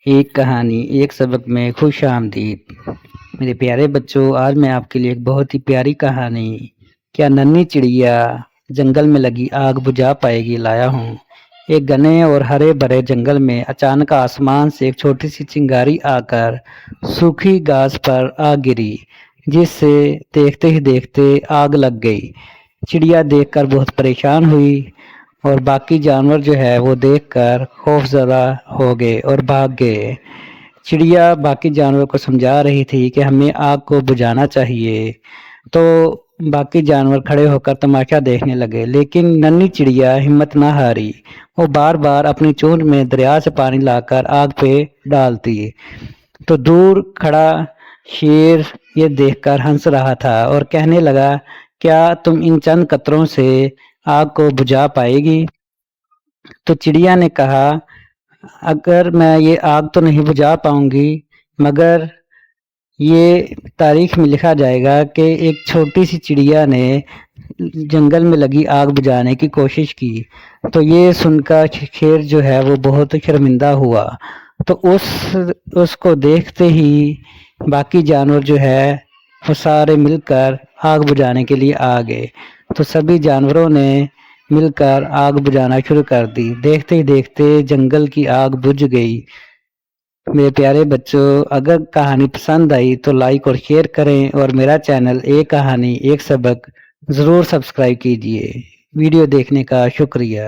ایک کہانی ایک سبق میں خوش آمدید۔ میرے پیارے بچوں، آج میں آپ کے لیے ایک بہت ہی پیاری کہانی کیا ننھی چڑیا جنگل میں لگی آگ بجھا پائے گی لایا ہوں۔ ایک گھنے اور ہرے بھرے جنگل میں اچانک آسمان سے ایک چھوٹی سی چنگاری آ کر سوکھی گھاس پر آ گری، جس سے دیکھتے ہی دیکھتے آگ لگ گئی۔ چڑیا دیکھ کر بہت پریشان ہوئی اور باقی جانور جو ہے وہ دیکھ کر خوف زدہ ہو گئے اور بھاگ گئے۔ چڑیا باقی جانوروں کو سمجھا رہی تھی کہ ہمیں آگ کو بجھانا چاہیے، تو باقی جانور کھڑے ہو کر تماشا دیکھنے لگے، لیکن ننھی چڑیا ہمت نہ ہاری۔ وہ بار بار اپنی چونچ میں دریا سے پانی لا کر آگ پہ ڈالتی تو دور کھڑا شیر یہ دیکھ کر ہنس رہا تھا اور کہنے لگا، کیا تم ان چند قطروں سے آگ کو بجھا پائے گی؟ تو چڑیا نے کہا، اگر میں یہ آگ تو نہیں بجھا پاؤں گی، مگر یہ تاریخ میں لکھا جائے گا کہ ایک چھوٹی سی چڑیا نے جنگل میں لگی آگ بجھانے کی کوشش کی۔ تو یہ سن کر شیر جو ہے وہ بہت شرمندہ ہوا، تو اس کو دیکھتے ہی باقی جانور جو ہے وہ سارے مل کر آگ بجھانے کے لیے آ گئے۔ تو سبھی جانوروں نے مل کر آگ بجھانا شروع کر دی۔ دیکھتے ہی دیکھتے جنگل کی آگ بجھ گئی۔ میرے پیارے بچوں، اگر کہانی پسند آئی تو لائک اور شیئر کریں، اور میرا چینل ایک کہانی ایک سبق ضرور سبسکرائب کیجیے۔ ویڈیو دیکھنے کا شکریہ۔